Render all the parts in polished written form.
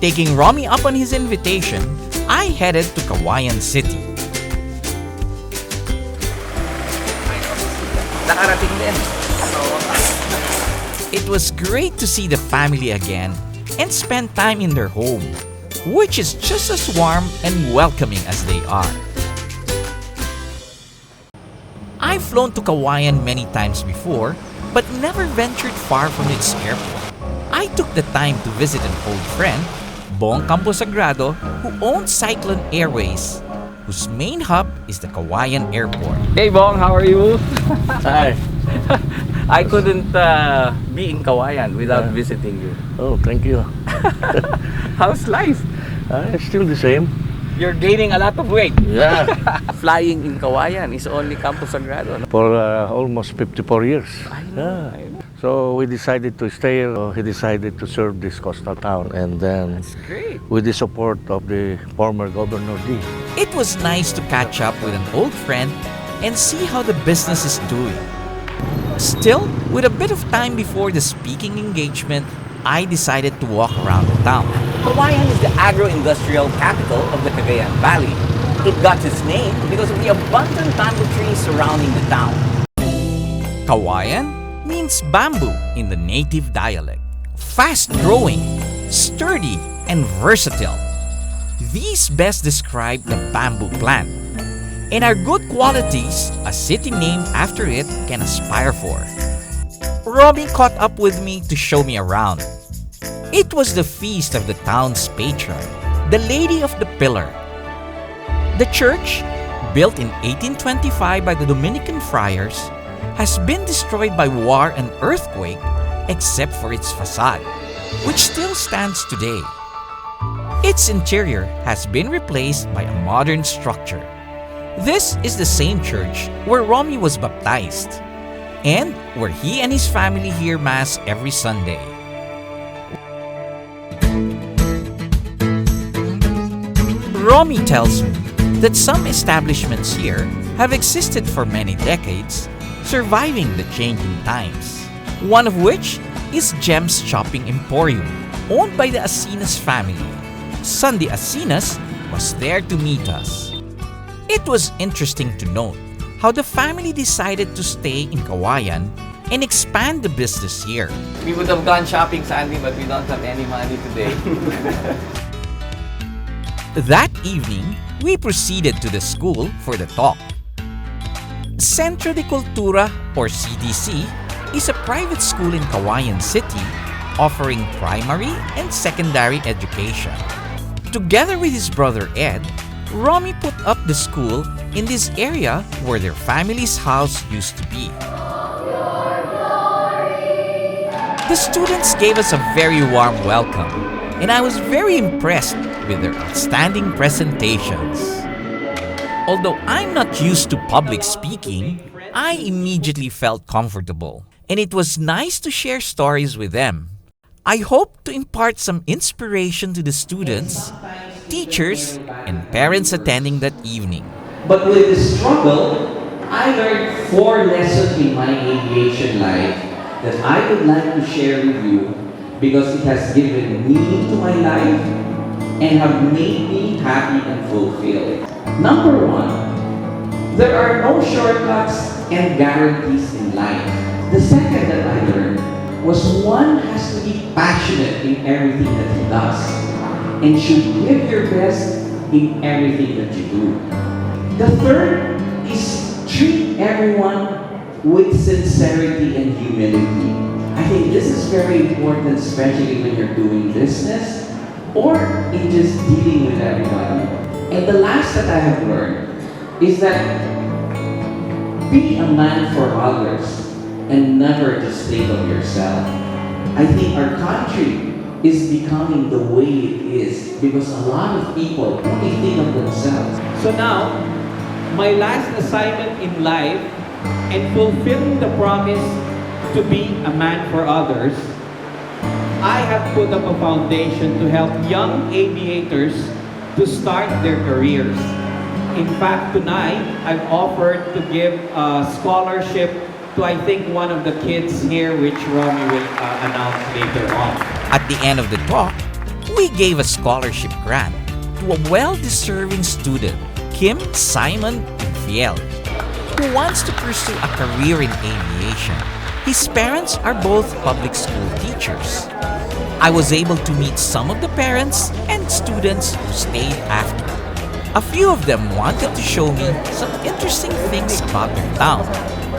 Taking Romy up on his invitation, I headed to Cauayan City. Nakarating din. It was great to see the family again and spend time in their home, which is just as warm and welcoming as they are. I've flown to Cauayan many times before, but never ventured far from its airport. I took the time to visit an old friend, Bong Campo Sagrado, who owns Cyclone Airways, whose main hub is the Cauayan Airport. Hey Bong, how are you? Hi. I couldn't be in Cauayan without visiting you. Oh, thank you. How's life? It's still the same. You're gaining a lot of weight. Yeah. Flying in Cauayan is only Campo Sagrado. No? For almost 54 years. I know. Yeah. So we decided to stay. He decided to serve this coastal town, and then That's great. with the support of the former Governor D. It was nice to catch up with an old friend and see how the business is doing. Still, with a bit of time before the speaking engagement, I decided to walk around the town. Cauayan is the agro-industrial capital of the Cauayan Valley. It got its name because of the abundant bamboo trees surrounding the town. Cauayan means bamboo in the native dialect. Fast-growing, sturdy, and versatile. These best describe the bamboo plant and are good qualities a city named after it can aspire for. Romy caught up with me to show me around. It was the feast of the town's patron, the Lady of the Pillar. The church, built in 1825 by the Dominican friars, has been destroyed by war and earthquake except for its facade, which still stands today. Its interior has been replaced by a modern structure. This is the same church where Romy was baptized and where he and his family hear Mass every Sunday. Romy tells me that some establishments here have existed for many decades, surviving the changing times. One of which is Gem's Shopping Emporium, owned by the Asinas family. Sundy Asinas was there to meet us. It was interesting to note how the family decided to stay in Cauayan and expand the business here. We would have gone shopping, Sandy, but we don't have any money today. That evening, we proceeded to the school for the talk. Centro de Cultura, or CDC, is a private school in Cauayan City offering primary and secondary education. Together with his brother Ed, Romy put up the school in this area where their family's house used to be. The students gave us a very warm welcome, and I was very impressed with their outstanding presentations. Although I'm not used to public speaking, I immediately felt comfortable, and it was nice to share stories with them. I hope to impart some inspiration to the students, teachers, and parents attending that evening. But with the struggle, I learned 4 lessons in my aviation life that I would like to share with you because it has given meaning to my life and have made me happy and fulfilled. Number 1, there are no shortcuts and guarantees in life. The second that I learned was one has to be passionate in everything that he does and should give your best in everything that you do. The third is treat everyone with sincerity and humility. I think this is very important, especially when you're doing business or in just dealing with everybody. And the last that I have learned is that be a man for others and never just think of yourself. I think our country is becoming the way it is because a lot of people only think of themselves. So now, my last assignment in life and fulfilling the promise to be a man for others, I have put up a foundation to help young aviators to start their careers. In fact, tonight, I've offered to give a scholarship to, I think, one of the kids here, which Romy will announce later on. At the end of the talk, we gave a scholarship grant to a well-deserving student, Kim Simon Infiel, who wants to pursue a career in aviation. His parents are both public school teachers. I was able to meet some of the parents and students who stayed after. A few of them wanted to show me some interesting things about their town,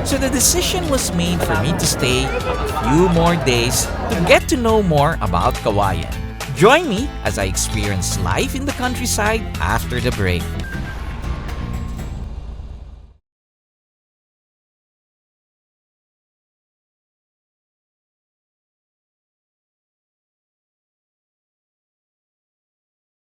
so the decision was made for me to stay a few more days to get to know more about Cauayan. Join me as I experience life in the countryside after the break.